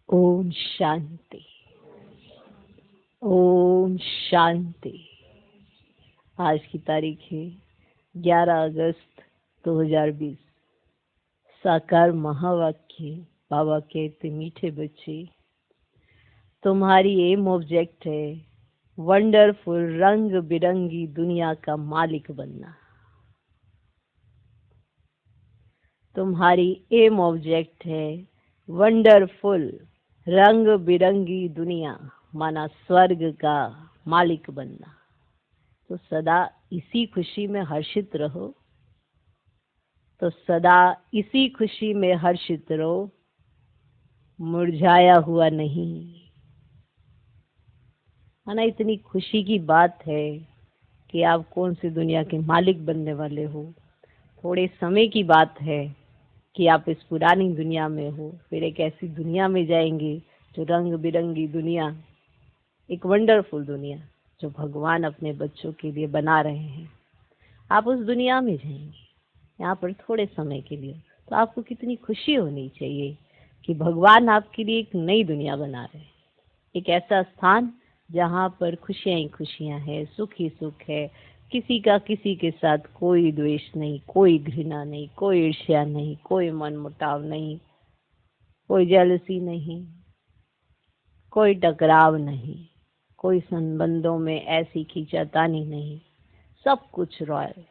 ओम शांति। ओम शांति। आज की तारीख है 11 अगस्त 2020। साकार महावाक्य। बाबा कहते मीठे बच्चे, तुम्हारी एम ऑब्जेक्ट है वंडरफुल रंग बिरंगी दुनिया का मालिक बनना। तुम्हारी एम ऑब्जेक्ट है वंडरफुल रंग बिरंगी दुनिया माना स्वर्ग का मालिक बनना। तो सदा इसी खुशी में हर्षित रहो। तो सदा इसी खुशी में हर्षित रहो, मुरझाया हुआ नहीं। माना इतनी खुशी की बात है कि आप कौन सी दुनिया के मालिक बनने वाले हो। थोड़े समय की बात है कि आप इस पुरानी दुनिया में हो, फिर एक ऐसी दुनिया में जाएंगे जो रंग बिरंगी दुनिया, एक वंडरफुल दुनिया जो भगवान अपने बच्चों के लिए बना रहे हैं। आप उस दुनिया में जाएंगे यहाँ पर थोड़े समय के लिए। तो आपको कितनी खुशी होनी चाहिए कि भगवान आपके लिए एक नई दुनिया बना रहे हैं, एक ऐसा स्थान जहाँ पर खुशियाँ ही खुशियाँ है, सुख ही सुख है। किसी का किसी के साथ कोई द्वेष नहीं, कोई घृणा नहीं, कोई ईर्ष्या नहीं, कोई मनमुटाव नहीं, कोई जेलसी नहीं, कोई टकराव नहीं, कोई संबंधों में ऐसी खींचातानी नहीं। सब कुछ रॉयल,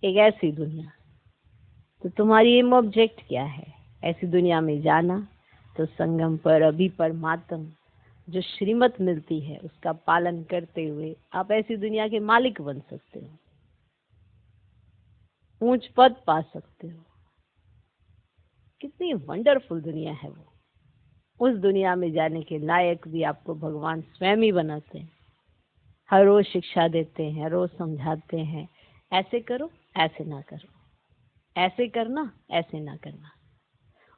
एक ऐसी दुनिया। तो तुम्हारी एम ऑब्जेक्ट क्या है? ऐसी दुनिया में जाना। तो संगम पर अभी परमात्मा जो श्रीमत मिलती है उसका पालन करते हुए आप ऐसी दुनिया के मालिक बन सकते हो, ऊंच पद पा सकते हो। कितनी वंडरफुल दुनिया है वो। उस दुनिया में जाने के लायक भी आपको भगवान स्वयं ही बनाते हैं। हर रोज शिक्षा देते हैं, रोज समझाते हैं, ऐसे करो, ऐसे ना करो, ऐसे करना, ऐसे ना करना।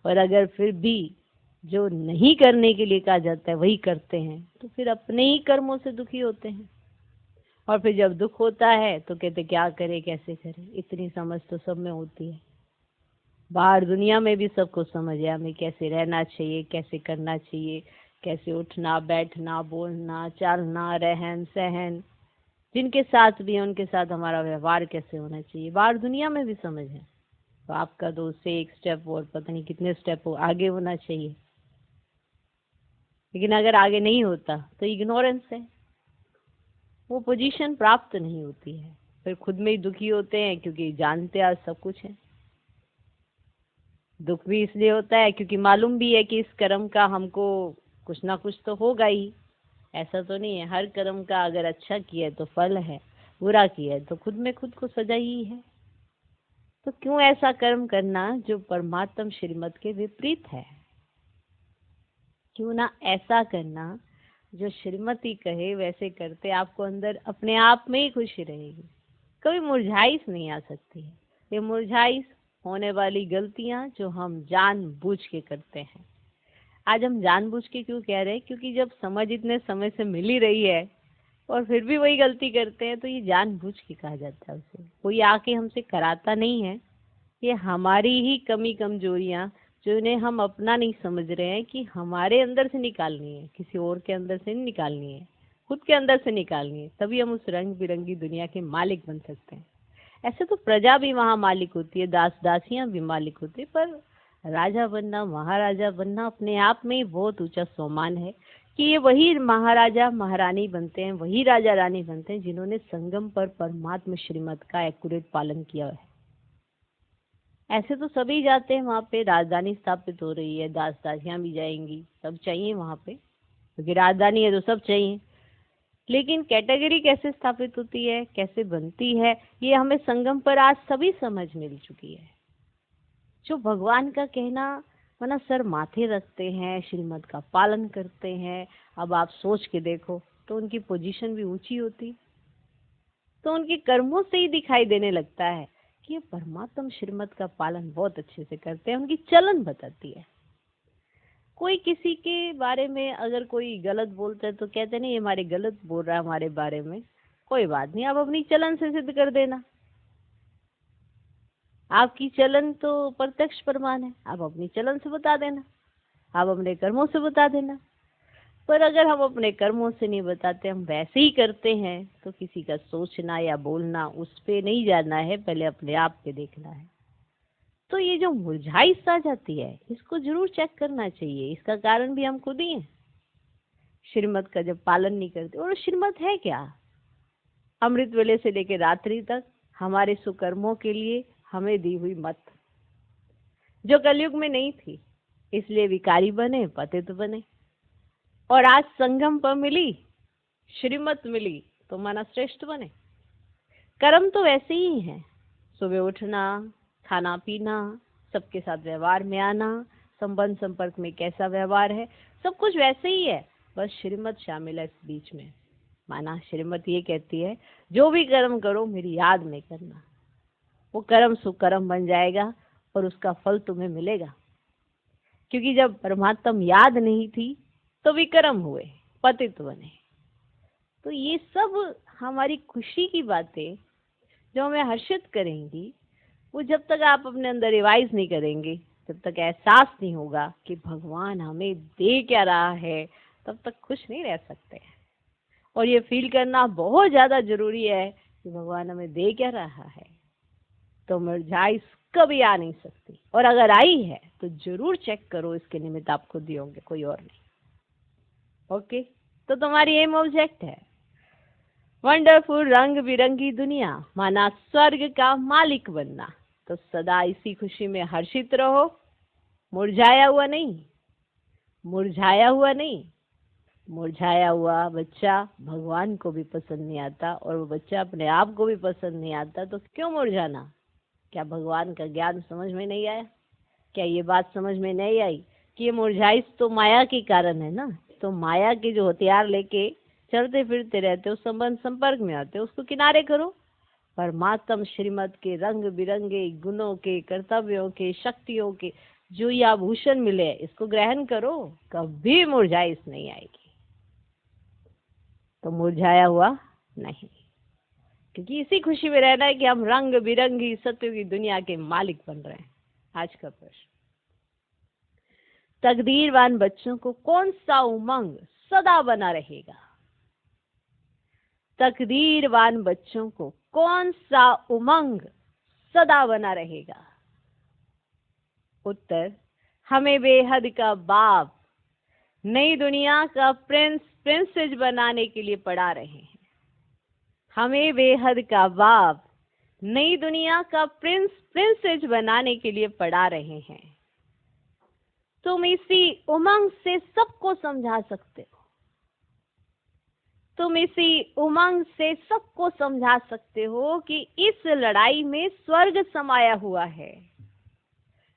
और अगर फिर भी जो नहीं करने के लिए कहा जाता है वही करते हैं तो फिर अपने ही कर्मों से दुखी होते हैं। और फिर जब दुख होता है तो कहते क्या करें, कैसे करें। इतनी समझ तो सब में होती है। बाहर दुनिया में भी सबको समझ है हमें कैसे रहना चाहिए, कैसे करना चाहिए, कैसे उठना बैठना बोलना चलना रहन सहन, जिनके साथ भी है उनके साथ हमारा व्यवहार कैसे होना चाहिए। बाहर दुनिया में भी समझ है। तो आपका तो उससे एक स्टेप और पता नहीं कितने स्टेप आगे होना चाहिए। लेकिन अगर आगे नहीं होता तो इग्नोरेंस है, वो पोजीशन प्राप्त नहीं होती है। फिर खुद में ही दुखी होते हैं क्योंकि जानते आज सब कुछ है। दुख भी इसलिए होता है क्योंकि मालूम भी है कि इस कर्म का हमको कुछ ना कुछ तो होगा ही। ऐसा तो नहीं है हर कर्म का अगर अच्छा किया है तो फल है, बुरा किया है तो खुद में खुद को सजा ही है। तो क्यों ऐसा कर्म करना जो परमात्म श्रीमत के विपरीत है? क्यों ना ऐसा करना जो श्रीमती कहे वैसे करते आपको अंदर अपने आप में ही खुशी रहेगी। कभी मुरझाइश नहीं आ सकती है। ये मुरझाइश होने वाली गलतियां जो हम जानबूझ के करते हैं। आज हम जानबूझ के क्यों कह रहे हैं? क्योंकि जब समझ इतने समय से मिल ही रही है और फिर भी वही गलती करते हैं तो ये जानबूझ के कहा जाता है। उसे कोई आके हमसे कराता नहीं है। ये हमारी ही कमी कमजोरियां जो इन्हें हम अपना नहीं समझ रहे हैं कि हमारे अंदर से निकालनी है, किसी और के अंदर से नहीं निकालनी है, खुद के अंदर से निकालनी है। तभी हम उस रंग बिरंगी दुनिया के मालिक बन सकते हैं। ऐसे तो प्रजा भी वहां मालिक होती है, दास दासियां भी मालिक होती है, पर राजा बनना महाराजा बनना अपने आप में ही बहुत ऊंचा सम्मान है कि ये वही महाराजा महारानी बनते हैं, वही राजा रानी बनते हैं जिन्होंने संगम पर परमात्मा श्रीमत का एक्यूरेट पालन किया है। ऐसे तो सभी जाते हैं वहां पे, राजधानी स्थापित हो रही है, दास दासियां भी जाएंगी, सब चाहिए वहां पे क्योंकि राजधानी है तो सब चाहिए। लेकिन कैटेगरी कैसे स्थापित होती है, कैसे बनती है, ये हमें संगम पर आज सभी समझ मिल चुकी है। जो भगवान का कहना माना सर माथे रखते हैं, श्रीमत का पालन करते हैं, अब आप सोच के देखो तो उनकी पोजीशन भी ऊंची होती। तो उनके कर्मों से ही दिखाई देने लगता है कि ये परमात्म श्रीमत का पालन बहुत अच्छे से करते हैं। उनकी चलन बताती है। कोई किसी के बारे में अगर कोई गलत बोलता है तो कहते नहीं ये हमारे गलत बोल रहा है हमारे बारे में, कोई बात नहीं, आप अपनी चलन से सिद्ध कर देना। आपकी चलन तो प्रत्यक्ष प्रमाण है, आप अपनी चलन से बता देना। आप अपने कर्मों से बता देना। पर अगर हम अपने कर्मों से नहीं बताते, हम वैसे ही करते हैं, तो किसी का सोचना या बोलना उस पे नहीं जाना है, पहले अपने आप पे देखना है। तो ये जो मुरझाई सा जाती है, इसको जरूर चेक करना चाहिए। इसका कारण भी हम खुद ही हैं। श्रीमत का जब पालन नहीं करते, और श्रीमत है क्या? अमृत वेले से लेकर रात्रि तक हमारे सुकर्मों के लिए हमें दी हुई मत, जो कलयुग में नहीं थी, इसलिए विकारी बने, पतित बने। और आज संगम पर मिली, श्रीमत मिली, तो माना श्रेष्ठ बने। कर्म तो वैसे ही है, सुबह उठना, खाना पीना, सबके साथ व्यवहार में आना, संबंध संपर्क में कैसा व्यवहार है, सब कुछ वैसे ही है, बस श्रीमत शामिल है इस बीच में। माना श्रीमत ये कहती है, जो भी कर्म करो मेरी याद में करना, वो कर्म सुकर्म बन जाएगा और उसका फल तुम्हें मिलेगा। क्योंकि जब परमात्मा याद नहीं थी तो विकर्म हुए, पतित बने। तो ये सब हमारी खुशी की बातें जो हमें हर्षित करेंगी, वो जब तक आप अपने अंदर रिवाइज नहीं करेंगे, जब तक एहसास नहीं होगा कि भगवान हमें दे क्या रहा है, तब तक खुश नहीं रह सकते। और ये फील करना बहुत ज्यादा जरूरी है कि भगवान हमें दे क्या रहा है, तो मुरझाई कभी आ नहीं सकती। और अगर आई है तो जरूर चेक करो, इसके निमित्त आप खुद ही होंगे, कोई और नहीं। ओके, तो तुम्हारी एम ऑब्जेक्ट है वंडरफुल रंग बिरंगी दुनिया, माना स्वर्ग का मालिक बनना। तो सदा इसी खुशी में हर्षित रहो, मुरझाया हुआ नहीं। मुरझाया हुआ नहीं, मुरझाया हुआ बच्चा भगवान को भी पसंद नहीं आता, और वो बच्चा अपने आप को भी पसंद नहीं आता, तो क्यों मुरझाना? क्या भगवान का ज्ञान समझ में नहीं आया? क्या ये बात समझ में नहीं आई कि ये मुरझाइश तो माया के कारण है ना? तो माया के जो हथियार लेके चलते फिरते रहते हो, संबंध संपर्क में आते हो, उसको किनारे करो। परमात्म श्रीमत के रंग बिरंगे गुणों के, कर्तव्यों के, शक्तियों के जो ये आभूषण मिले, इसको ग्रहण करो, कभी मुरझाइश नहीं आएगी। तो मुरझाया हुआ नहीं, क्योंकि इसी खुशी में रहना है कि हम रंग बिरंगी सत्य की दुनिया के मालिक बन रहे हैं। आज का प्रश्न, तकदीरवान बच्चों को कौन सा उमंग सदा बना रहेगा? तकदीरवान बच्चों को कौन सा उमंग सदा बना रहेगा? उत्तर, हमें बेहद का बाप नई दुनिया का प्रिंस प्रिंसेस बनाने के लिए पढ़ा रहे हैं। हमें बेहद का बाप नई दुनिया का प्रिंस प्रिंसेस बनाने के लिए पढ़ा रहे हैं। तुम इसी उमंग से सबको समझा सकते हो। तुम इसी उमंग से सबको समझा सकते हो कि इस लड़ाई में स्वर्ग समाया हुआ है,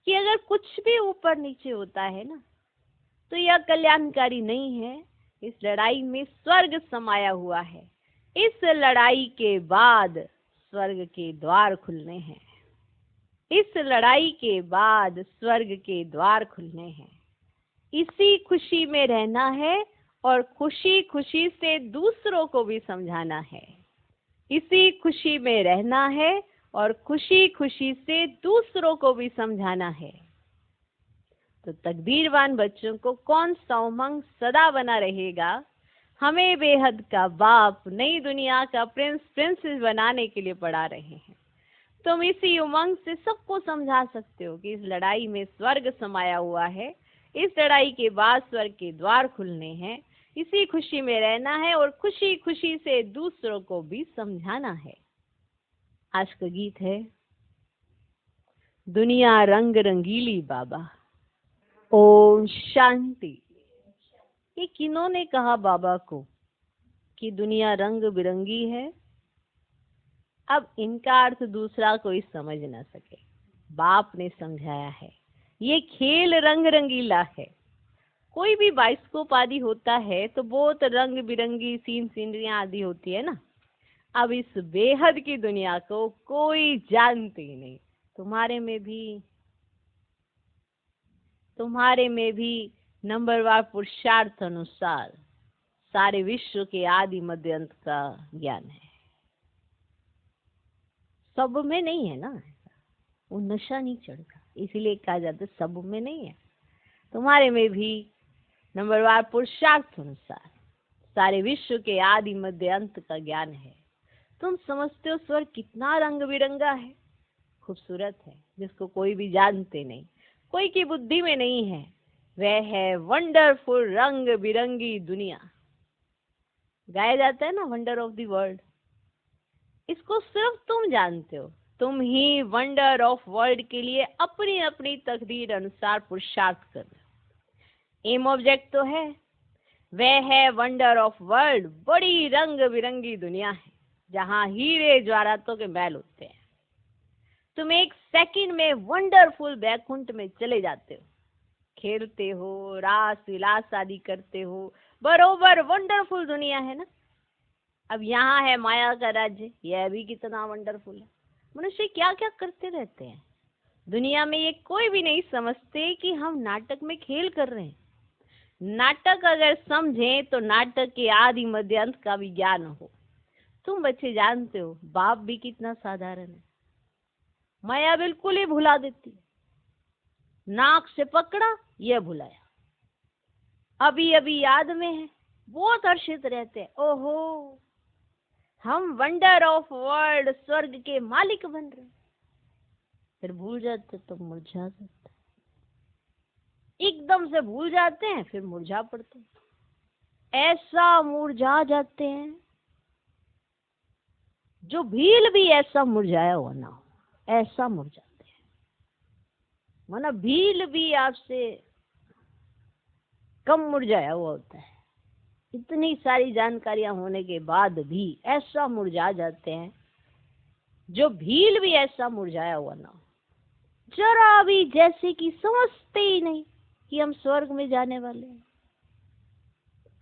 कि अगर कुछ भी ऊपर नीचे होता है ना, तो यह कल्याणकारी नहीं है। इस लड़ाई में स्वर्ग समाया हुआ है। इस लड़ाई के बाद स्वर्ग के द्वार खुलने हैं। इस लड़ाई के बाद स्वर्ग के द्वार खुलने हैं। इसी खुशी में रहना है और खुशी खुशी से दूसरों को भी समझाना है। इसी खुशी में रहना है और खुशी खुशी से दूसरों को भी समझाना है। तो तकदीरवान बच्चों को कौन सा उमंग सदा बना रहेगा? हमें बेहद का बाप नई दुनिया का प्रिंस प्रिंसेस बनाने के लिए पढ़ा रहे हैं। तुम इसी उमंग से सबको समझा सकते हो कि इस लड़ाई में स्वर्ग समाया हुआ है। इस लड़ाई के बाद स्वर्ग के द्वार खुलने हैं। इसी खुशी में रहना है और खुशी खुशी से दूसरों को भी समझाना है। आज का गीत है, दुनिया रंग रंगीली बाबा। ओम शांति। ये किन्होंने कहा बाबा को कि दुनिया रंग बिरंगी है? अब इनका अर्थ दूसरा कोई समझ ना सके, बाप ने समझाया है। ये खेल रंग रंगीला है। कोई भी बाइस्कोप आदि होता है तो बहुत रंग बिरंगी सीन सीनरियां आदि होती है ना। अब इस बेहद की दुनिया को कोई जानते ही नहीं। तुम्हारे में भी नंबरवार पुरुषार्थ अनुसार सारे विश्व के आदि मध्य अंत का ज्ञान है। सब में नहीं है ना, वो नशा नहीं चढ़ता, इसीलिए कहा जाता है सब में नहीं है। तुम्हारे में भी नंबरवार पुरुषार्थ अनुसार सारे विश्व के आदि मध्य अंत का ज्ञान है। तुम समझते हो स्वर्ग कितना रंग बिरंगा है, खूबसूरत है, जिसको कोई भी जानते नहीं, कोई की बुद्धि में नहीं है। वह है वंडरफुल रंग बिरंगी दुनिया। गाया जाता है ना, वंडर ऑफ द वर्ल्ड। इसको सिर्फ तुम जानते हो। तुम ही वंडर ऑफ वर्ल्ड के लिए अपनी अपनी तकदीर अनुसार पुरुषार्थ कर रहे हो। एम ऑब्जेक्ट तो है, वह है वंडर ऑफ वर्ल्ड, बड़ी रंग बिरंगी दुनिया है जहां हीरे ज्वारातों के महल होते हैं। तुम एक सेकंड में वंडरफुल बैकुंठ में चले जाते हो, खेलते हो, रास विलास आदि करते हो, बरोबर वंडरफुल दुनिया है ना। अब यहाँ है माया का राज्य, यह भी कितना वंडरफुल है। मनुष्य क्या क्या करते रहते हैं दुनिया में, ये कोई भी नहीं समझते कि हम नाटक में खेल कर रहे हैं। नाटक अगर समझें तो नाटक के आदि मध्य अंत का भी ज्ञान हो। तुम बच्चे जानते हो बाप भी कितना साधारण है, माया बिल्कुल ही भुला देती है। नाक से पकड़ा, यह भुलाया, अभी अभी याद में है, बहुत हर्षित रहते हैं, ओहो हम वंडर ऑफ वर्ल्ड स्वर्ग के मालिक बन रहे। फिर भूल जाते तो मुरझा जाते, एकदम से भूल जाते हैं, फिर मुरझा पड़ते हैं। ऐसा मुरझा जाते हैं जो भील भी ऐसा मुरझाया हुआ ना हो, ऐसा मुरझाते हैं। माना भील भी आपसे कम मुरझाया हुआ होता है। इतनी सारी जानकारियां होने के बाद भी ऐसा मुरझा जाते हैं जो भील भी ऐसा मुरझाया हुआ ना हो। जरा भी जैसे कि समझते ही नहीं कि हम स्वर्ग में जाने वाले हैं।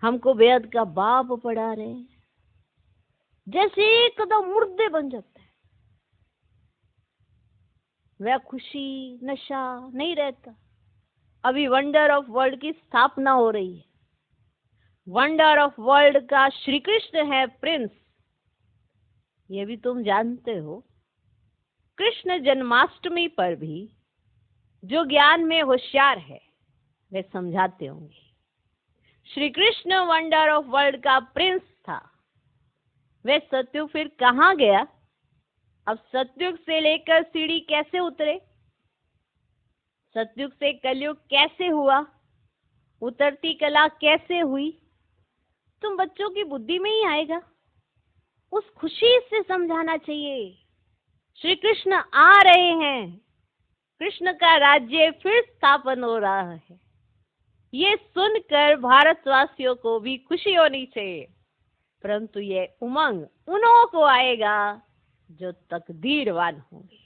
हमको बेहद का बाप पढ़ा रहे हैं, जैसे एकदम मुर्दे बन जाते हैं। वह खुशी नशा नहीं रहता। अभी वंडर ऑफ वर्ल्ड की स्थापना हो रही है। वंडर ऑफ वर्ल्ड का श्री कृष्ण है प्रिंस, ये भी तुम जानते हो। कृष्ण जन्माष्टमी पर भी जो ज्ञान में होशियार है वे समझाते होंगे। Shri Krishna wonder of world का प्रिंस था। वे सत्युग फिर कहाँ गया? अब सत्युग से लेकर सीढ़ी कैसे उतरे, सत्युग से कलयुग कैसे हुआ, उतरती कला कैसे हुई, तुम बच्चों की बुद्धि में ही आएगा। उस खुशी से समझाना चाहिए। श्री कृष्ण आ रहे हैं, कृष्ण का राज्य फिर स्थापन हो रहा है। ये सुनकर भारतवासियों को भी खुशी होनी चाहिए, परंतु ये उमंग उन्हों को आएगा जो तकदीरवान होंगे।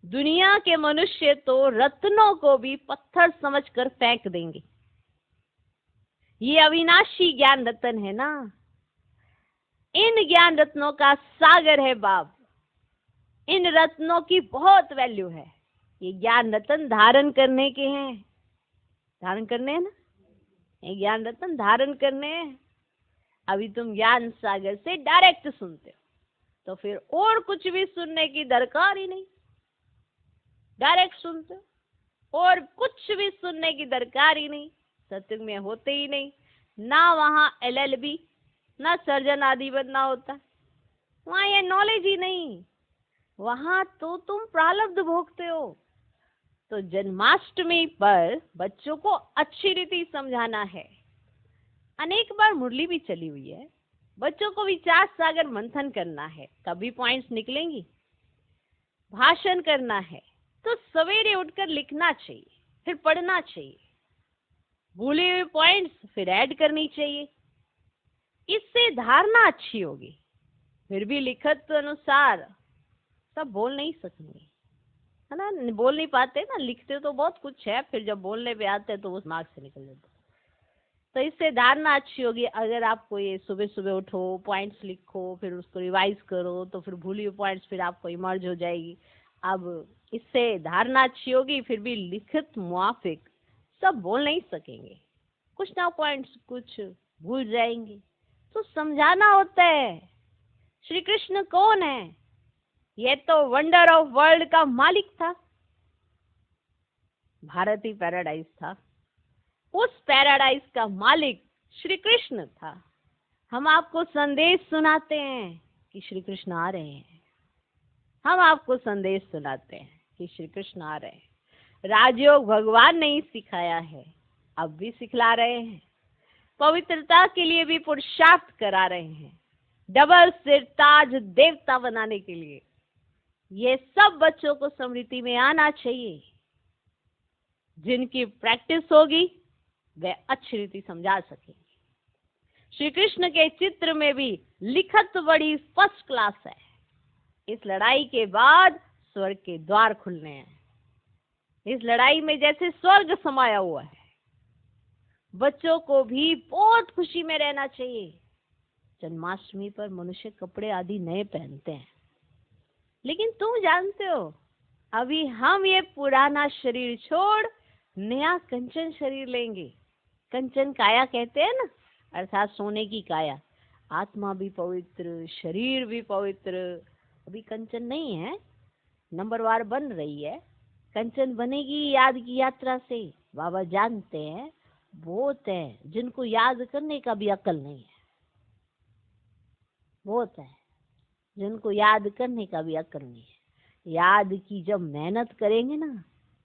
दुनिया के मनुष्य तो रत्नों को भी पत्थर समझकर फेंक देंगे। ये अविनाशी ज्ञान रत्न है ना, इन ज्ञान रत्नों का सागर है बाप। इन रत्नों की बहुत वैल्यू है। ये ज्ञान रत्न धारण करने के हैं, धारण करने हैं ना, ये ज्ञान रत्न धारण करने हैं। अभी तुम ज्ञान सागर से डायरेक्ट सुनते हो, तो फिर और कुछ भी सुनने की दरकार ही नहीं। डायरेक्ट सुनते हो और कुछ भी सुनने की दरकार ही नहीं। सत्युग में होते ही नहीं ना, वहां LLB ना सर्जन आदि बनना होता, वहां ये नॉलेज ही नहीं। वहां तो तुम प्रारब्ध भोगते हो। तो जन्माष्टमी पर बच्चों को अच्छी रीति समझाना है। अनेक बार मुरली भी चली हुई है। बच्चों को विचार सागर मंथन करना है, तभी पॉइंट्स निकलेंगी। भाषण करना है तो सवेरे उठकर लिखना चाहिए, फिर पढ़ना चाहिए, भूले हुए पॉइंट्स फिर ऐड करनी चाहिए। इससे धारणा अच्छी होगी। फिर भी लिखत अनुसार सब बोल नहीं सकेंगे, है ना, बोल नहीं पाते ना। लिखते तो बहुत कुछ है, फिर जब बोलने पे आते हैं तो वो दिमाग से निकल जाता है। तो इससे धारणा अच्छी होगी। अगर आपको ये सुबह सुबह उठो, पॉइंट्स लिखो, फिर उसको रिवाइज करो, तो फिर भूली हुई पॉइंट्स फिर आपको इमर्ज हो जाएगी। अब इससे धारणा अच्छी होगी। फिर भी लिखित मुआफिक सब बोल नहीं सकेंगे, कुछ ना पॉइंट्स कुछ भूल जाएंगे। तो समझाना होता है श्री कृष्ण कौन है। ये तो वंडर ऑफ वर्ल्ड का मालिक था। भारत ही पैराडाइज था। उस पैराडाइज का मालिक श्री कृष्ण था। हम आपको संदेश सुनाते हैं कि श्री कृष्ण आ रहे हैं। हम आपको संदेश सुनाते हैं कि श्री कृष्ण आ रहे हैं। राजयोग भगवान ने ही सिखाया है, अब भी सिखला रहे हैं। पवित्रता के लिए भी पुरुषार्थ करा रहे हैं, डबल सिर ताज देवता बनाने के लिए। ये सब बच्चों को स्मृति में आना चाहिए। जिनकी प्रैक्टिस होगी वे अच्छी रीति समझा सकेंगे। श्री कृष्ण के चित्र में भी लिखत बड़ी फर्स्ट क्लास है। इस लड़ाई के बाद स्वर्ग के द्वार खुलने हैं। इस लड़ाई में जैसे स्वर्ग समाया हुआ है। बच्चों को भी बहुत खुशी में रहना चाहिए। जन्माष्टमी पर मनुष्य कपड़े आदि नए पहनते हैं, लेकिन तुम जानते हो अभी हम ये पुराना शरीर छोड़ नया कंचन शरीर लेंगे। कंचन काया कहते हैं ना, अर्थात सोने की काया। आत्मा भी पवित्र, शरीर भी पवित्र। अभी कंचन नहीं है, नंबरवार बन रही है। कंचन बनेगी याद की यात्रा से। बाबा जानते हैं बहुत है जिनको याद करने का भी अकल नहीं है। बहुत है जिनको याद करने का भी अकल नहीं है। याद की जब मेहनत करेंगे ना,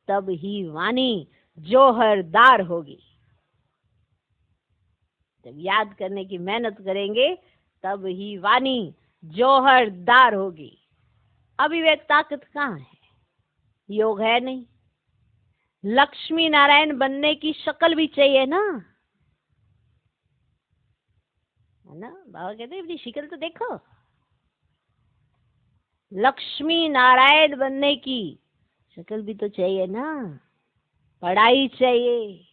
तब ही वाणी जोहरदार होगी। जब याद करने की मेहनत करेंगे तब ही वाणी जोहरदार होगी। अभी वे ताकत कहाँ है? योग है नहीं। लक्ष्मी नारायण बनने की शक्ल भी चाहिए ना, है ना? बाबा कहते हैं अपनी शक्ल तो देखो। लक्ष्मी नारायण बनने की शक्ल भी तो चाहिए ना, पढ़ाई चाहिए।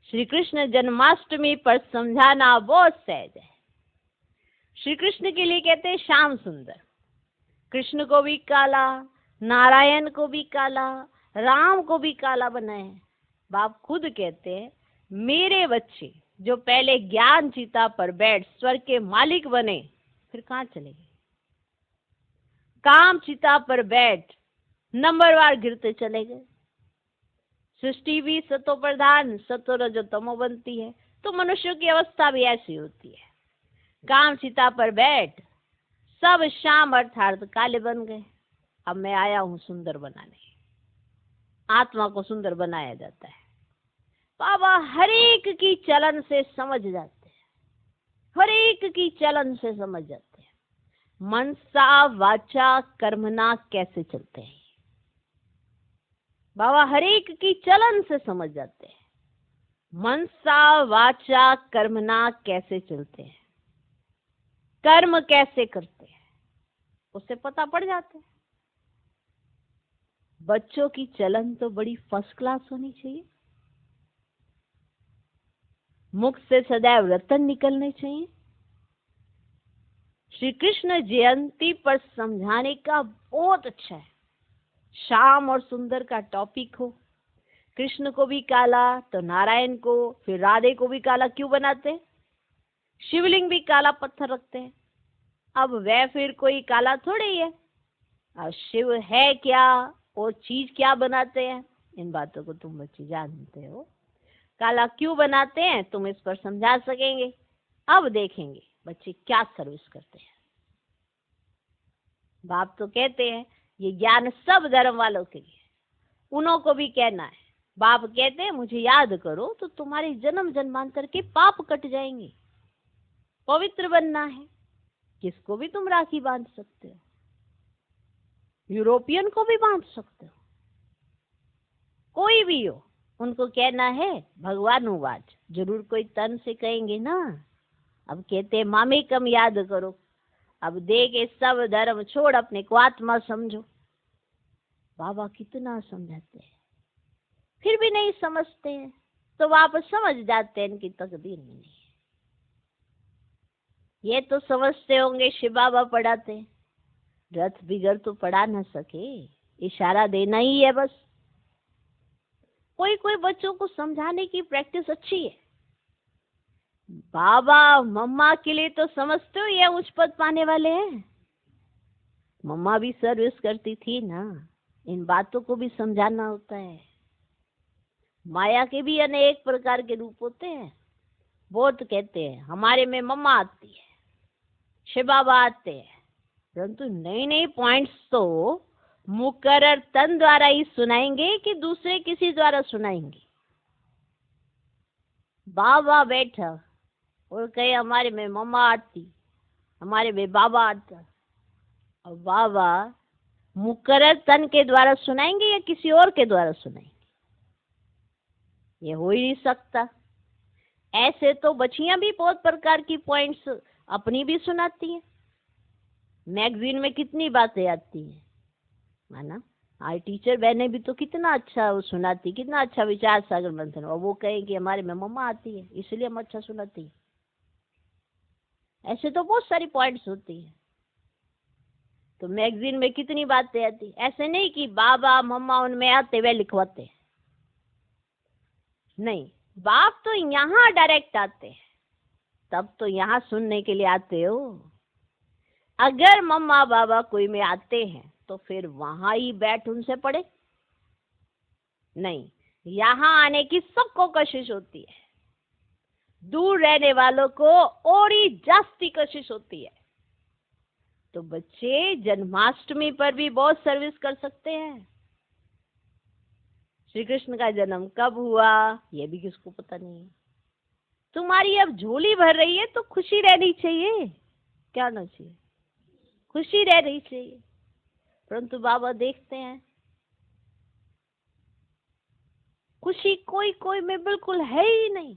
श्री कृष्ण जन्माष्टमी पर समझाना बहुत सहज है। श्री कृष्ण के लिए कहते हैं श्याम सुंदर। कृष्ण को भी काला, नारायण को भी काला, राम को भी काला बनाए। बाप खुद कहते हैं मेरे बच्चे जो पहले ज्ञान चिता पर बैठ स्वर्ग के मालिक बने, फिर कहाँ चले गए? काम चिता पर बैठ नंबरवार गिरते चले गए। सृष्टि भी सतो प्रधान सतो रजो तमो बनती है, तो मनुष्यों की अवस्था भी ऐसी होती है। काम चिता पर बैठ सब शाम अर्थात काले बन गए। अब मैं आया हूं सुंदर बनाने। आत्मा को सुंदर बनाया जाता है। बाबा हर एक की चलन से समझ जाते हैं, हर एक की चलन से समझ जाते हैं। मनसा वाचा कर्मना कैसे चलते हैं बाबा हर एक की चलन से समझ जाते हैं। मनसा वाचा कर्मना कैसे चलते हैं, कर्म कैसे करते हैं, उससे पता पड़ जाता है। बच्चों की चलन तो बड़ी फर्स्ट क्लास होनी चाहिए। मुख से सदैव रतन निकलने चाहिए। श्री कृष्ण जयंती पर समझाने का बहुत अच्छा है। श्याम और सुंदर का टॉपिक हो। कृष्ण को भी काला तो नारायण को, फिर राधे को भी काला क्यों बनाते हैं? शिवलिंग भी काला पत्थर रखते हैं। अब वह फिर कोई काला थोड़े ही है। अब शिव है क्या और चीज क्या बनाते हैं, इन बातों को तुम बच्चे जानते हो। काला क्यों बनाते हैं तुम इस पर समझा सकेंगे। अब देखेंगे बच्चे क्या सर्विस करते हैं। बाप तो कहते हैं ये ज्ञान सब धर्म वालों के लिए, उन्हों को भी कहना है। बाप कहते हैं मुझे याद करो तो तुम्हारे जन्म जन्मांतर के पाप कट जाएंगे। पवित्र बनना है। किसको भी तुम राखी बांध सकते हो, यूरोपियन को भी बांध सकते हो, कोई भी हो। उनको कहना है भगवान वाच, जरूर कोई तन से कहेंगे ना। अब कहते हैं मामे कम याद करो। अब दे के सब धर्म छोड़ अपने को आत्मा समझो। बाबा कितना समझाते हैं, फिर भी नहीं समझते हैं, तो वापस समझ जाते हैं इनकी तकदीर में नहीं है। ये तो समझते होंगे शिव बाबा पढ़ाते हैं, रथ बिगड़ तो पढ़ा न सके, इशारा देना ही है बस। कोई कोई बच्चों को समझाने की प्रैक्टिस अच्छी है। बाबा मम्मा के लिए तो समझते हो ये उच्च पद पाने वाले हैं। मम्मा भी सर्विस करती थी ना, इन बातों को भी समझाना होता है। माया के भी अनेक प्रकार के रूप होते हैं। बहुत कहते हैं हमारे में मम्मा आती है, शिव बाबा आते हैं, परंतु नई नई पॉइंट्स तो मुकर्रर तन द्वारा ही सुनाएंगे कि दूसरे किसी द्वारा सुनाएंगे। बाबा बैठा और कहे हमारे में मम्मा आती, हमारे में बाबा आता, और बाबा मुकर्रर तन के द्वारा सुनाएंगे या किसी और के द्वारा सुनाएंगे? ये हो ही नहीं सकता। ऐसे तो बच्चियां भी बहुत प्रकार की पॉइंट्स अपनी भी सुनाती हैं। मैगजीन में कितनी बातें आती हैं, है ना। हमारी टीचर बहनें भी तो कितना अच्छा वो सुनाती, कितना अच्छा विचार सागर मंथन, और वो कहें कि हमारे में मम्मा आती है इसलिए हम अच्छा सुनाती है। ऐसे तो बहुत सारी पॉइंट्स होती है। तो मैगजीन में कितनी बातें आती, ऐसे नहीं कि बाबा मम्मा उनमें आते वे लिखवाते, नहीं। बाप तो यहाँ डायरेक्ट आते हैं, तब तो यहाँ सुनने के लिए आते हो। अगर मम्मा बाबा कोई में आते हैं तो फिर वहां ही बैठ उनसे पढ़े, नहीं। यहाँ आने की सबको कोशिश होती है, दूर रहने वालों को और ही जास्ती कोशिश होती है। तो बच्चे जन्माष्टमी पर भी बहुत सर्विस कर सकते हैं। श्री कृष्ण का जन्म कब हुआ ये भी किसको पता नहीं है। तुम्हारी अब झोली भर रही है तो खुशी रहनी चाहिए, क्या होना चाहिए? खुशी रहनी चाहिए। परंतु बाबा देखते हैं खुशी कोई कोई में बिल्कुल है ही नहीं।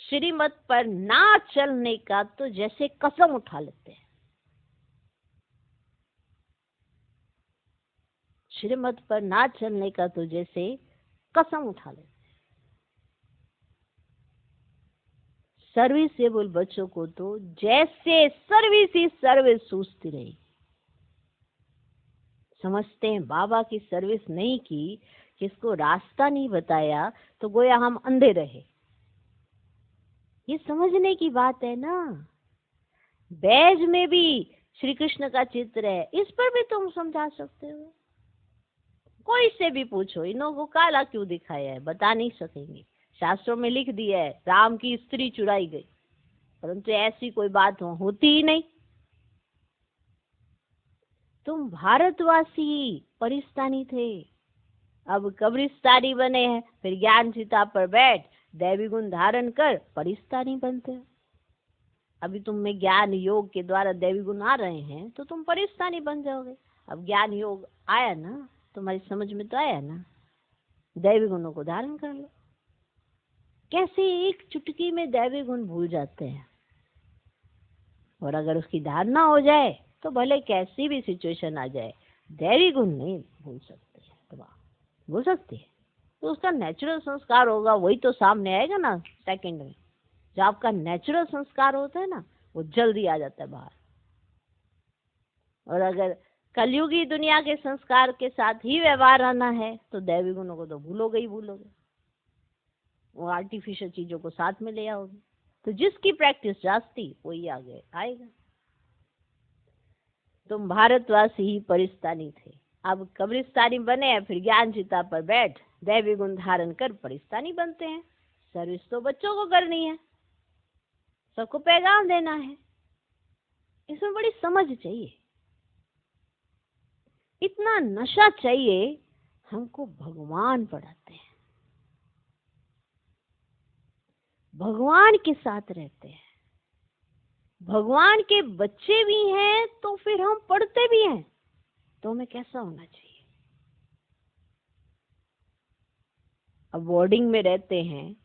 श्रीमत पर ना चलने का तो जैसे कसम उठा लेते हैं। श्रीमत पर ना चलने का तो जैसे कसम उठा लेते हैं। सर्विसेबल बच्चों को तो जैसे सर्विस ही सर्विस सूझती रही। समझते हैं बाबा की सर्विस नहीं की, किसको रास्ता नहीं बताया, तो गोया हम अंधे रहे। ये समझने की बात है ना। बैज में भी श्री कृष्ण का चित्र है, इस पर भी तुम समझा सकते हो। कोई से भी पूछो इन्हों को काला क्यों दिखाया है, बता नहीं सकेंगे। शास्त्रों में लिख दिया है राम की स्त्री चुराई गई, परंतु ऐसी कोई बात होती ही नहीं। तुम भारतवासी परिस्तानी थे, अब कब्रिस्तानी बने हैं, फिर ज्ञान चिता पर बैठ दैवी गुण धारण कर परिस्तानी बनते हो। अभी तुम में ज्ञान योग के द्वारा दैवी गुण आ रहे हैं तो तुम परिस्तानी बन जाओगे। अब ज्ञान योग आया ना, तुम्हारी समझ में तो आया ना, दैवी गुणों को धारण कर लो। कैसे एक चुटकी में दैवी गुण भूल जाते हैं, और अगर उसकी धारणा हो जाए तो भले कैसी भी सिचुएशन आ जाए दैवी गुण नहीं भूल सकते। तो भूल सकती है तो उसका नेचुरल संस्कार होगा, वही तो सामने आएगा ना सेकंड में। जो आपका नेचुरल संस्कार होता है ना वो जल्दी आ जाता है बाहर। और अगर कलयुगी दुनिया के संस्कार के साथ ही व्यवहार आना है तो दैवी गुणों को तो भूलोगे ही भूलोगे, वो आर्टिफिशियल चीजों को साथ में ले आओगे। तो जिसकी प्रैक्टिस जास्ती वही आगे आएगा। तुम भारतवासी ही परिस्तानी थे, अब कब्रिस्तानी बने हैं, फिर ज्ञान चिता पर बैठ दैवी गुण धारण कर परिस्तानी बनते हैं। सर्विस तो बच्चों को करनी है, सबको पैगाम देना है। इसमें बड़ी समझ चाहिए, इतना नशा चाहिए। हमको भगवान पढ़ाते हैं, भगवान के साथ रहते हैं, भगवान के बच्चे भी हैं, तो फिर हम पढ़ते भी हैं, तो हमें कैसा होना चाहिए। अब बोर्डिंग में रहते हैं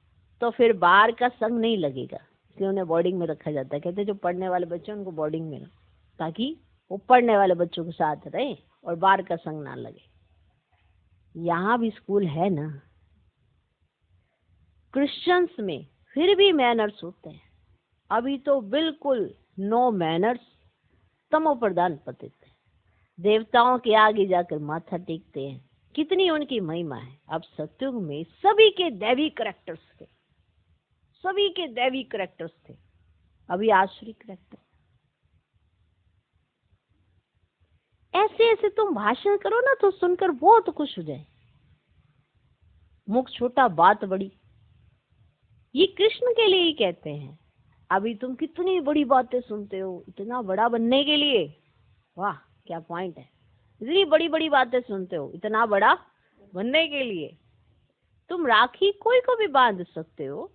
तो फिर बाहर का संग नहीं लगेगा, इसलिए उन्हें बोर्डिंग में रखा जाता है। कहते हैं जो पढ़ने वाले बच्चे उनको बोर्डिंग में रखो, ताकि वो पढ़ने वाले बच्चों के साथ रहे और बाहर का संग ना लगे। यहाँ भी स्कूल है ना, क्रिश्चियंस में फिर भी मैनर्स होते हैं। अभी तो बिल्कुल नो मैनर्स, तमो प्रधान पतित है। देवताओं के आगे जाकर माथा टेकते हैं, कितनी उनकी महिमा है। अब सत्युग में सभी के दैवी कैरेक्टर्स थे, सभी के दैवी कैरेक्टर्स थे, अभी आसुरी कैरेक्टर। ऐसे ऐसे तुम भाषण करो ना तो सुनकर बहुत खुश हो जाए। मुख छोटा बात बड़ी, ये कृष्ण के लिए ही कहते हैं। अभी तुम कितनी बड़ी बातें सुनते हो इतना बड़ा बनने के लिए, वाह क्या पॉइंट है, इतनी बड़ी बड़ी बातें सुनते हो इतना बड़ा बनने के लिए। तुम राखी कोई को भी बांध सकते हो,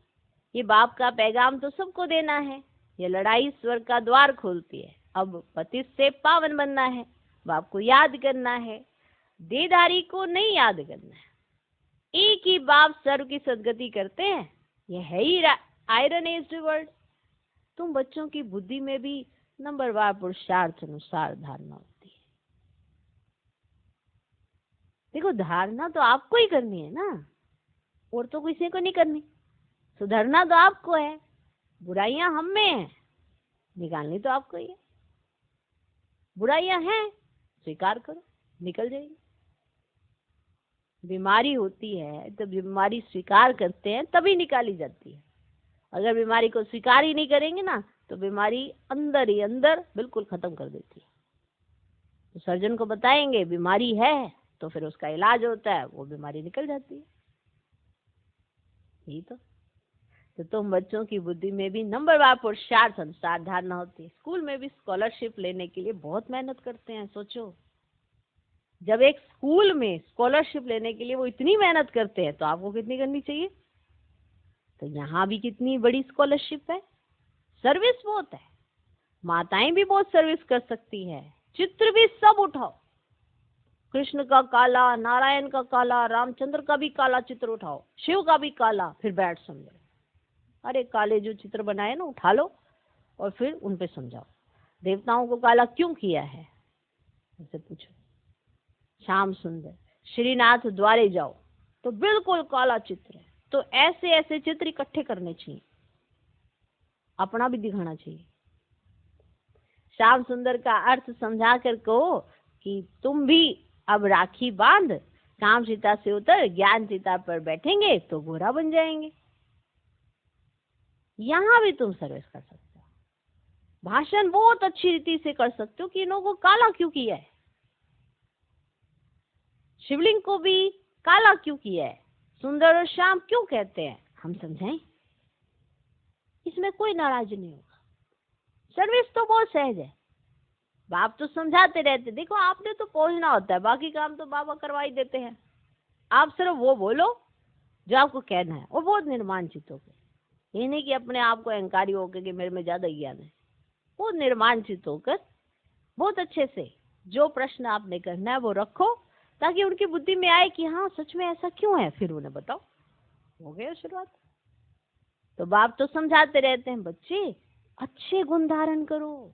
ये बाप का पैगाम तो सबको देना है। ये लड़ाई स्वर्ग का द्वार खोलती है। अब पतित से पावन बनना है, बाप को याद करना है, देदारी को नहीं याद करना है। एक ही बाप सर्व की सदगति करते हैं, यह है ही आयरन एज्ड वर्ड। तुम बच्चों की बुद्धि में भी नंबरवार पुरुषार्थ अनुसार धारणा होती है। देखो धारणा तो आपको ही करनी है ना, और तो किसी को नहीं करनी। सुधरना तो आपको है, बुराइयां हम में हैं, निकालनी तो आपको ही है। बुराइयां हैं स्वीकार करो, निकल जाएगी। बीमारी होती है तो बीमारी स्वीकार करते हैं तभी निकाली जाती है। अगर बीमारी को स्वीकार ही नहीं करेंगे ना तो बीमारी अंदर ही अंदर बिल्कुल खत्म कर देती है। तो सर्जन को बताएंगे बीमारी है तो फिर उसका इलाज होता है, वो बीमारी निकल जाती है। यही तो तुम बच्चों की बुद्धि में भी नंबरवार पुरुषार्थ अनुसार धारणा होती है। स्कूल में भी स्कॉलरशिप लेने के लिए बहुत मेहनत करते हैं। सोचो जब एक स्कूल में स्कॉलरशिप लेने के लिए वो इतनी मेहनत करते हैं तो आपको कितनी करनी चाहिए। तो यहाँ भी कितनी बड़ी स्कॉलरशिप है, सर्विस बहुत है। माताएं भी बहुत सर्विस कर सकती है। चित्र भी सब उठाओ, कृष्ण का काला, नारायण का काला, रामचंद्र का भी काला चित्र उठाओ, शिव का भी काला, फिर बैठ समझो। अरे काले जो चित्र बनाए ना उठा लो और फिर उन पे समझाओ देवताओं को काला क्यों किया है, उनसे पूछो। श्याम सुंदर श्रीनाथ द्वारे जाओ तो बिल्कुल काला चित्र है। तो ऐसे ऐसे चित्र इकट्ठे करने चाहिए, अपना भी दिखाना चाहिए। श्याम सुंदर का अर्थ समझा कर कहो कि तुम भी अब राखी बांध, काम सीता से उतर ज्ञान सीता पर बैठेंगे तो घोड़ा बन जाएंगे। यहाँ भी तुम सर्विस कर सकते हो। भाषण बहुत अच्छी रीति से कर सकते हो कि इन्हों को काला क्यों किया है, शिवलिंग को भी काला क्यों किया है, सुंदर और श्याम क्यों कहते हैं, हम समझाएं। इसमें कोई नाराज नहीं होगा। सर्विस तो बहुत सहज है। बाप तो समझाते रहते, देखो आपने तो पहुंचना होता है, बाकी काम तो बाबा करवा ही देते हैं। आप सिर्फ वो बोलो जो आपको कहना है, और बहुत निर्माण चित्त होकर। ये नहीं कि अपने आप को अहंकारी होकर कि मेरे में ज्यादा ज्ञान है। बहुत निर्माण चित्त होकर बहुत अच्छे से जो प्रश्न आपने करना है वो रखो, ताकि उनकी बुद्धि में आए कि हाँ सच में ऐसा क्यों है, फिर उन्हें बताओ। हो गया शुरुआत। तो बाप तो समझाते रहते हैं, बच्चे अच्छे गुण धारण करो।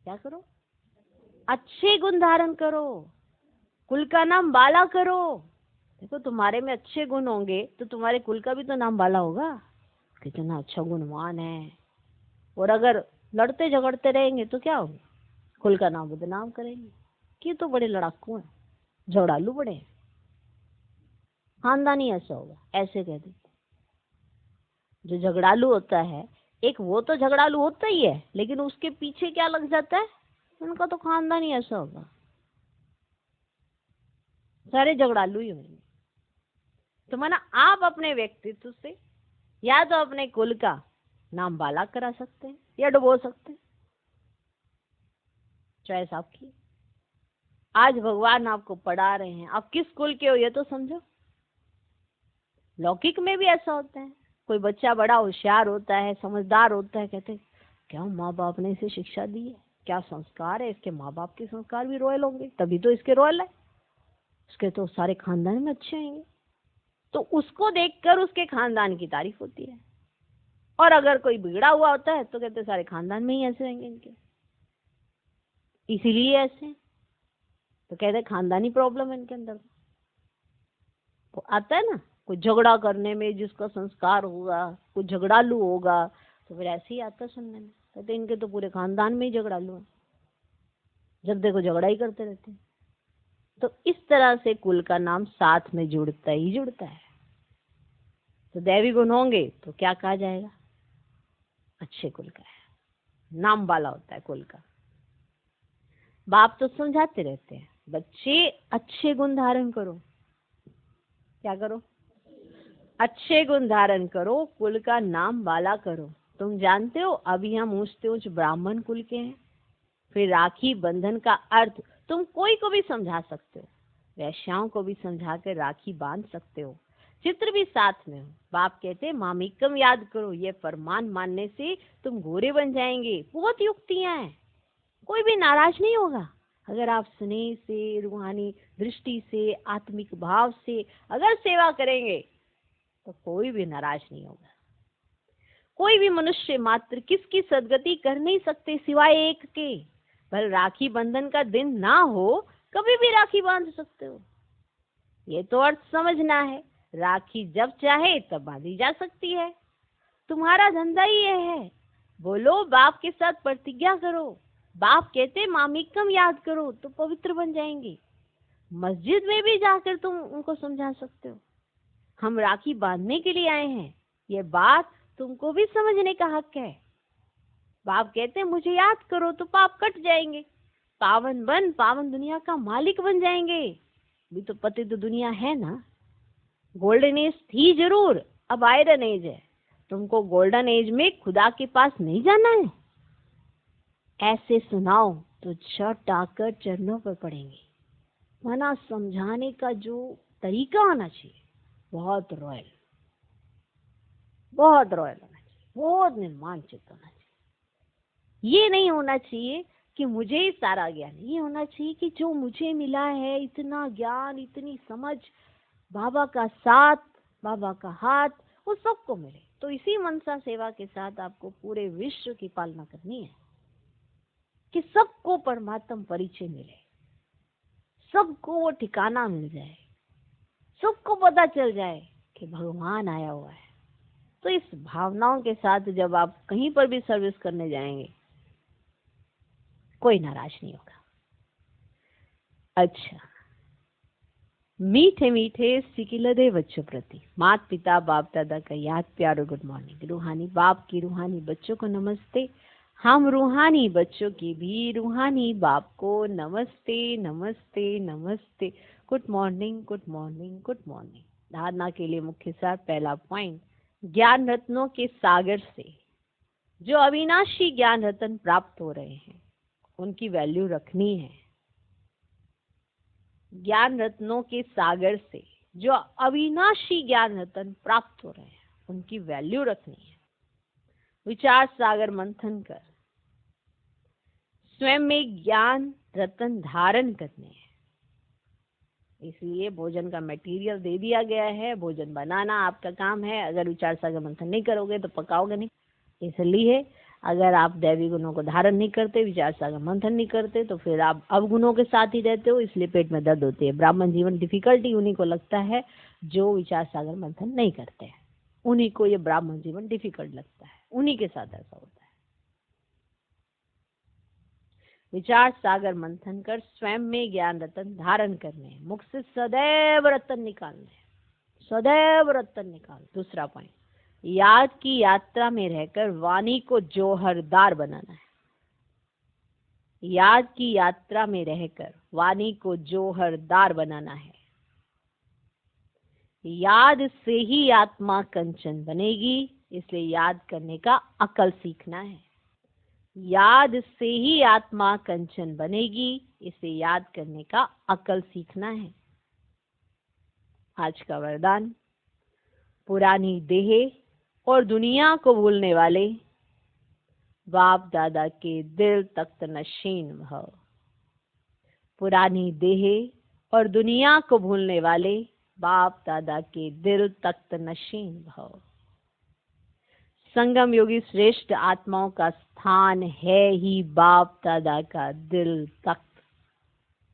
क्या करो? अच्छे गुण धारण करो, कुल का नाम बाला करो। देखो तुम्हारे में अच्छे गुण होंगे तो तुम्हारे कुल का भी तो नाम बाला होगा, कितना अच्छा गुणवान है। और अगर लड़ते झगड़ते रहेंगे तो क्या होगा, कुल का नाम बदनाम करेंगे कि तो बड़े लड़ाकू हैं, झगड़ालू बड़े हैं। खानदानी ऐसा होगा, ऐसे कह देते। जो झगड़ालू होता है, एक वो तो झगड़ालू होता ही है, लेकिन उसके पीछे क्या लग जाता है, उनका तो खानदान ही ऐसा होगा, सारे झगड़ालू ही होंगे। तो माना आप अपने व्यक्तित्व से या तो अपने कुल का नाम बाला करा सकते हैं या डुबो सकते हैं, चॉइस आपकी। आज भगवान आपको पढ़ा रहे हैं, आप किस कुल के हो ये तो समझो। लौकिक में भी ऐसा होता है, कोई बच्चा बड़ा होशियार होता है, समझदार होता है, कहते क्या माँ बाप ने इसे शिक्षा दी है, क्या संस्कार है, इसके माँ बाप के संस्कार भी रॉयल होंगे, तभी तो इसके रॉयल है, उसके तो सारे खानदान में अच्छे होंगे। तो उसको देखकर उसके खानदान की तारीफ होती है। और अगर कोई बिगड़ा हुआ होता है तो कहते सारे खानदान में ही ऐसे होंगे इनके, इसीलिए ऐसे। तो कहते खानदानी प्रॉब्लम है इनके अंदर। तो आता है ना, कोई झगड़ा करने में जिसका संस्कार होगा, कोई झगड़ालू होगा, तो फिर ऐसे ही आता सुनने में, कहते इनके तो पूरे खानदान में ही झगड़ालू है, जब देखो झगड़ा ही करते रहते हैं। तो इस तरह से कुल का नाम साथ में जुड़ता ही जुड़ता है। तो दैवी गुण होंगे तो क्या कहा जाएगा, अच्छे कुल का है, नाम वाला होता है कुल का। बाप तो समझाते रहते हैं, बच्चे अच्छे गुण धारण करो। क्या करो? अच्छे गुण धारण करो, कुल का नाम वाला करो। तुम जानते हो अभी हम ऊंचते ऊंच ब्राह्मण कुल के हैं। फिर राखी बंधन का अर्थ तुम कोई को भी समझा सकते हो, वैश्याओं को भी समझा कर राखी बांध सकते हो। चित्र भी साथ में हो। बाप कहते मामिकम याद करो, ये फरमान मानने से तुम गोरे बन जाएंगे। बहुत युक्तियां हैं, कोई भी नाराज नहीं होगा। अगर आप स्नेह से, रूहानी दृष्टि से, आत्मिक भाव से अगर सेवा करेंगे तो कोई भी नाराज नहीं होगा। कोई भी मनुष्य मात्र किसकी सदगति कर नहीं सकते सिवाय एक के। भले राखी बंधन का दिन ना हो, कभी भी राखी बांध सकते हो। ये तो अर्थ समझना है। राखी जब चाहे तब बांधी जा सकती है। तुम्हारा धंधा ही ये है। बोलो, बाप के साथ प्रतिज्ञा करो। बाप कहते मामिकम याद करो तो पवित्र बन जाएंगे। मस्जिद में भी जाकर तुम उनको समझा सकते हो। हम राखी बांधने के लिए आए हैं, ये बात तुमको भी समझने का हक है। बाप कहते मुझे याद करो तो पाप कट जाएंगे। पावन बन, पावन दुनिया का मालिक बन जाएंगे। भी तो पतित दुनिया है ना। गोल्डन एज थी जरूर, अब आयरन एज है। तुमको गोल्डन एज में खुदा के पास नहीं जाना है। ऐसे सुनाओ तो छट आकर चरणों पर पड़ेंगे। मना समझाने का जो तरीका आना चाहिए, बहुत रॉयल, बहुत रॉयल होना चाहिए, बहुत निर्माण चित्त होना चाहिए। ये नहीं होना चाहिए कि मुझे ही सारा ज्ञान, ये होना चाहिए कि जो मुझे मिला है, इतना ज्ञान, इतनी समझ, बाबा का साथ, बाबा का हाथ, वो सबको मिले। तो इसी मनसा सेवा के साथ आपको पूरे विश्व की पालना करनी है कि सबको परमात्म परिचय मिले, सबको वो ठिकाना मिल जाए, सबको पता चल जाए कि भगवान आया हुआ है। तो इस भावनाओं के साथ जब आप कहीं पर भी सर्विस करने जाएंगे, कोई नाराज नहीं होगा। अच्छा, मीठे मीठे सिकिलदे बच्चों प्रति माता पिता बाप दादा का याद प्यार और गुड मॉर्निंग। रूहानी बाप की रूहानी बच्चों को नमस्ते। हम रूहानी बच्चों की भी रूहानी बाप को नमस्ते नमस्ते नमस्ते। Good morning good morning good morning. धारणा के लिए मुख्य सार पहला पॉइंट, ज्ञान रत्नों के सागर से जो अविनाशी ज्ञान रत्न प्राप्त हो रहे हैं उनकी वैल्यू रखनी है। ज्ञान रत्नों के सागर से जो अविनाशी ज्ञान रत्न प्राप्त हो रहे हैं उनकी वैल्यू रखनी है। विचार सागर मंथन कर स्वयं में ज्ञान रत्न धारण करने हैं। इसलिए भोजन का मटेरियल दे दिया गया है, भोजन बनाना आपका काम है। अगर विचार सागर मंथन नहीं करोगे तो पकाओगे नहीं। इसलिए अगर आप दैवी गुणों को धारण नहीं करते, विचार सागर मंथन नहीं करते, तो फिर आप अवगुणों के साथ ही रहते हो, इसलिए पेट में दर्द होती है। ब्राह्मण जीवन डिफिकल्टी उन्हीं को लगता है जो विचार सागर मंथन नहीं करते हैं। उन्हीं को ये ब्राह्मण जीवन डिफिकल्ट लगता है, उन्हीं के साथ ऐसा होता है। विचार सागर मंथन कर स्वयं में ज्ञान रत्न धारण करने, मुख से सदैव रत्न निकालने, सदैव रत्न निकाल। दूसरा पॉइंट, याद की यात्रा में रहकर वाणी को जोहरदार बनाना है। याद की यात्रा में रहकर वाणी को जोहरदार बनाना है। याद से ही आत्मा कंचन बनेगी, इसलिए याद करने का अकल सीखना है। याद से ही आत्मा कंचन बनेगी, इसे याद करने का अकल सीखना है। आज का वरदान, पुरानी देह और दुनिया को भूलने वाले बाप दादा के दिल तख्त नशीन भव। पुरानी देह और दुनिया को भूलने वाले बाप दादा के दिल तख्त नशीन भव। संगम योगी श्रेष्ठ आत्माओं का स्थान है ही बाप दादा का दिल तख्त।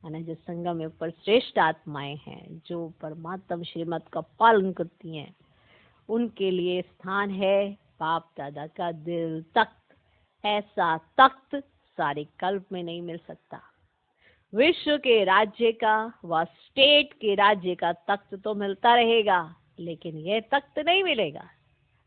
यानी जो संगम योग पर श्रेष्ठ आत्माएं हैं, जो परमात्मा श्रीमत का पालन करती हैं, उनके लिए स्थान है बाप दादा का दिल तख्त। ऐसा तख्त सारे कल्प में नहीं मिल सकता। विश्व के राज्य का व स्टेट के राज्य का तख्त तो मिलता रहेगा, लेकिन यह तख्त नहीं मिलेगा।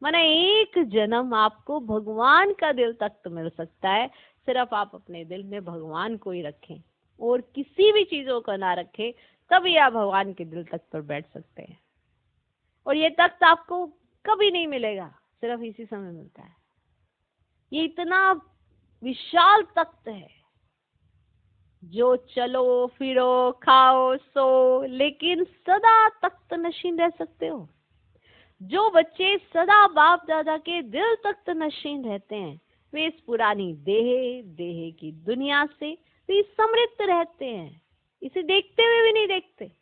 माना एक जन्म आपको भगवान का दिल तख्त मिल सकता है, सिर्फ आप अपने दिल में भगवान को ही रखें और किसी भी चीजों को ना रखें, तभी आप भगवान के दिल तख्त पर बैठ सकते हैं। और ये तख्त आपको कभी नहीं मिलेगा, सिर्फ इसी समय मिलता है। ये इतना विशाल तख्त है, जो चलो फिरो खाओ सो, लेकिन सदा तख्त नशीन रह सकते हो। जो बच्चे सदा बाप दादा के दिल तख्त नशीन रहते हैं, वे इस पुरानी देह की दुनिया से वे समृद्ध रहते हैं। इसे देखते हुए भी नहीं देखते,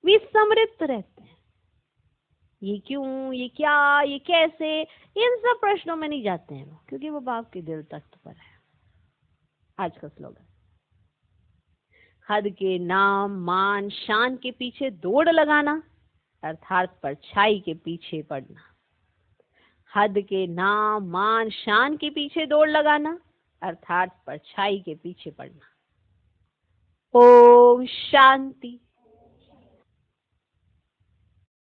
वे समृद्ध रहते हैं। ये क्यों, ये क्या, ये कैसे, इन सब प्रश्नों में नहीं जाते हैं, क्योंकि वो बाप के दिल तख्त पर है। आज का स्लोगन, हद के नाम मान शान के पीछे दौड़ लगाना, अर्थात परछाई के पीछे पड़ना। हद के नाम मान शान के पीछे दौड़ लगाना, अर्थात परछाई के पीछे पड़ना। ओम शांति।